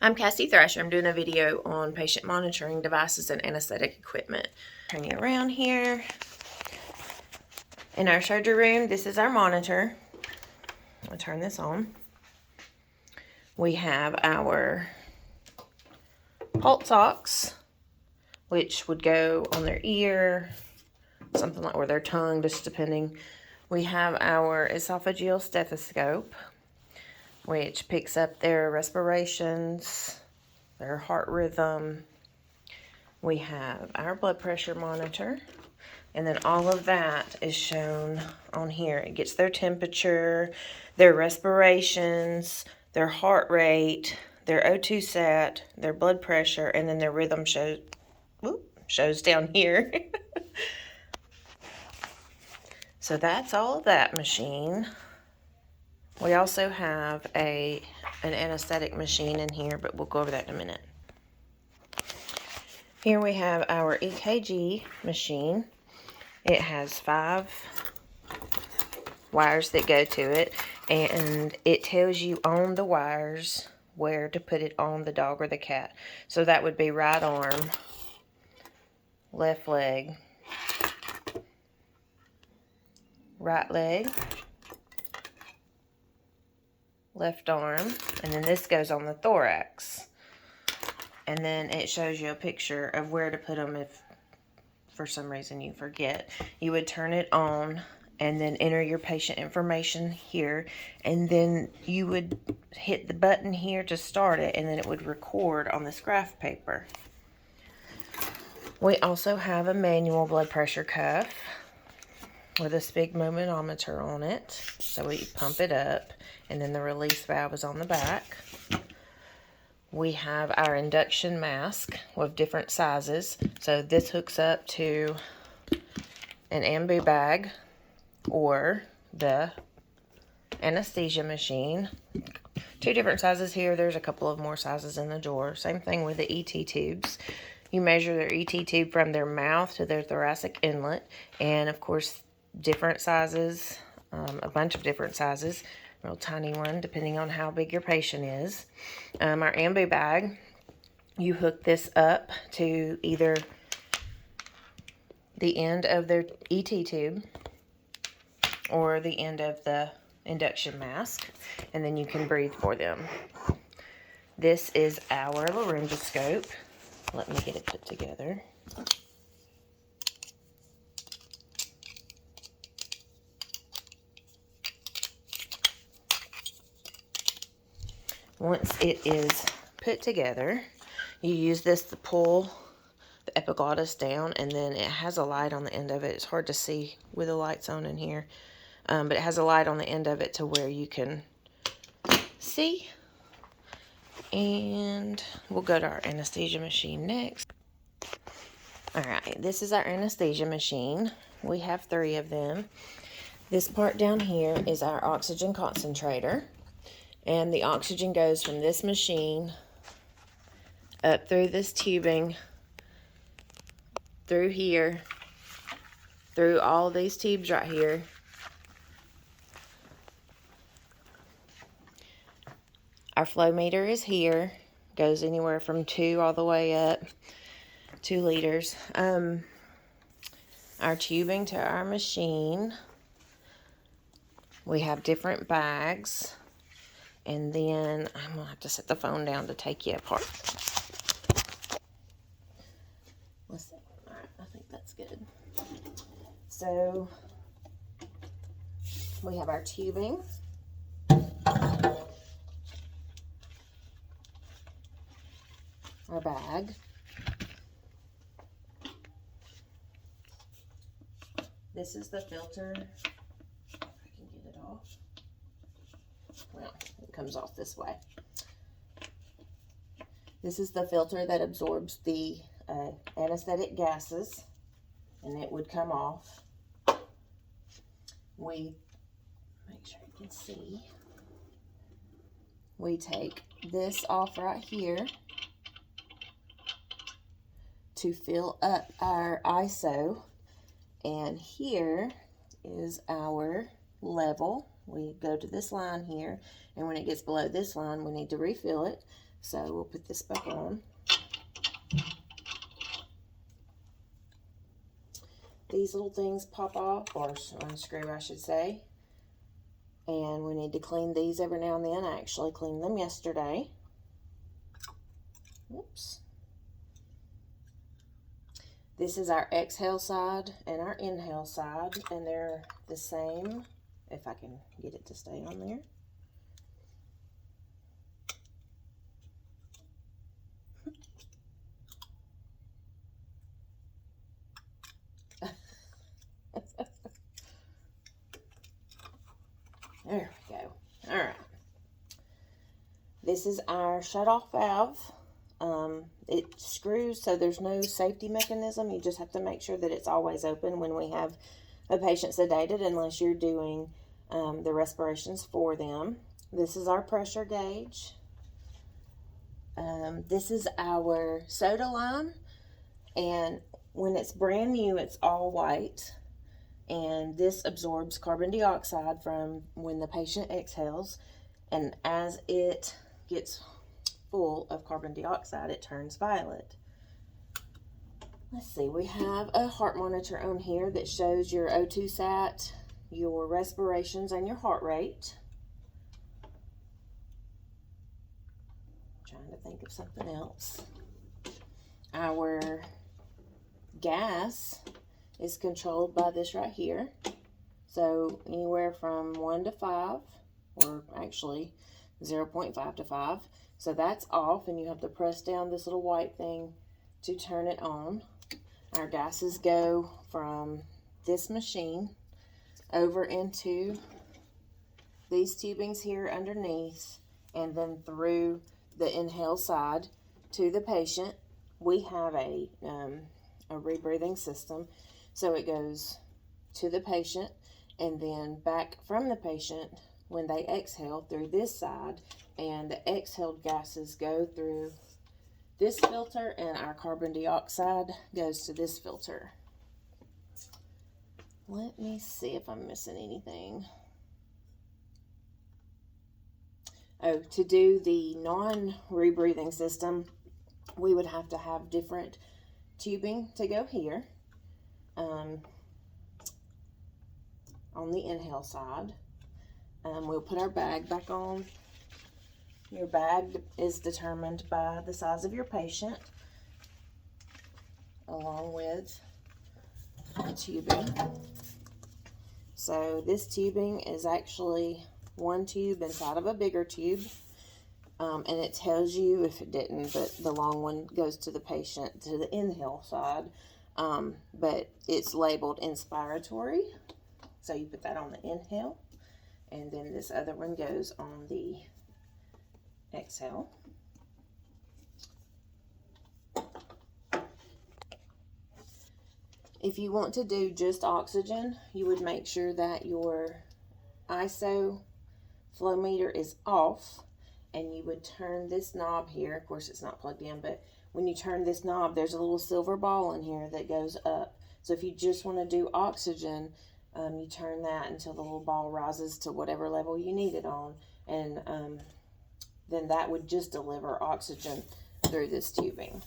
I'm Cassie Thrasher. I'm doing a video on patient monitoring devices and anesthetic equipment. Turn you around here. In our surgery room, this is our monitor. I'll turn this on. We have our pulse ox, which would go on their ear, something like, or their tongue, just depending. We have our esophageal stethoscope, which picks up their respirations, their heart rhythm. We have our blood pressure monitor, and then all of that is shown on here. It gets their temperature, their respirations, their heart rate, their O2 sat, their blood pressure, and then their rhythm shows down here. So that's all of that machine. We also have an anesthetic machine in here, but we'll go over that in a minute. Here we have our Ekg machine. It has 5 wires that go to it, and it tells you on the wires where to put it on the dog or the cat. So that would be right arm, left leg, right leg, left arm, and then this goes on the thorax. And then it shows you a picture of where to put them if for some reason you forget. You would turn it on and then enter your patient information here, and then you would hit the button here to start it, and then it would record on this graph paper. We also have a manual blood pressure cuff with a sphygmomanometer on it, so we pump it up, and then the release valve is on the back. We have our induction mask with different sizes. So this hooks up to an ambu bag or the anesthesia machine. 2 different sizes here. There's a couple of more sizes in the drawer. Same thing with the ET tubes. You measure their ET tube from their mouth to their thoracic inlet, and of course different sizes, a bunch of different sizes. Real tiny one, depending on how big your patient is. Our ambu bag, you hook this up to either the end of their ET tube or the end of the induction mask, and then you can breathe for them. This is our laryngoscope. Let me get it put together. Once it is put together, you use this to pull the epiglottis down, and then it has a light on the end of it. It's hard to see with the lights on in here, but it has a light on the end of it to where you can see. And we'll go to our anesthesia machine next. Alright, this is our anesthesia machine. We have 3 of them. This part down here is our oxygen concentrator. And the oxygen goes from this machine up through this tubing, through here, through all these tubes right here. Our flow meter is here, goes anywhere from 2 all the way up, 2 liters. Our tubing to our machine, we have different bags. And then I'm going to have to set the phone down to take you apart. Let's see. All right, I think that's good. So we have our tubing. Our bag. This is the filter. If I can get it off. Well, it comes off this way. This is the filter that absorbs the anesthetic gases, and it would come off. We make sure you can see. We take this off right here to fill up our ISO, and here is our level. We go to this line here, and when it gets below this line, we need to refill it. So we'll put this back on. These little things pop off, or unscrew, I should say. And we need to clean these every now and then. I actually cleaned them yesterday. Oops. This is our exhale side and our inhale side, and they're the same, if I can get it to stay on there. There we go. All right. This is our shut-off valve. It screws, so there's no safety mechanism. You just have to make sure that it's always open when we have a patient sedated, unless you're doing the respirations for them. This is our pressure gauge. This is our soda line, and when it's brand new, it's all white. And this absorbs carbon dioxide from when the patient exhales, and as it gets full of carbon dioxide, it turns violet. Let's see, we have a heart monitor on here that shows your O2 sat, your respirations, and your heart rate. I'm trying to think of something else. Our gas is controlled by this right here. So anywhere from 1 to 5, or actually 0.5 to 5. So that's off, and you have to press down this little white thing to turn it on. Our gases go from this machine over into these tubings here underneath, and then through the inhale side to the patient. We have a rebreathing system, so it goes to the patient and then back from the patient when they exhale through this side, and the exhaled gases go through this filter, and our carbon dioxide goes to this filter. Let me see if I'm missing anything. Oh, to do the non-rebreathing system, we would have to have different tubing to go here on the inhale side. We'll put our bag back on. Your bag is determined by the size of your patient, along with the tubing. So this tubing is actually one tube inside of a bigger tube, and it tells you, if it didn't, but the long one goes to the patient, to the inhale side, but it's labeled inspiratory, so you put that on the inhale, and then this other one goes on the exhale. If you want to do just oxygen, you would make sure that your ISO flow meter is off, and you would turn this knob here. Of course, it's not plugged in, but when you turn this knob, there's a little silver ball in here that goes up. So if you just want to do oxygen, you turn that until the little ball rises to whatever level you need it on, and then that would just deliver oxygen through this tubing.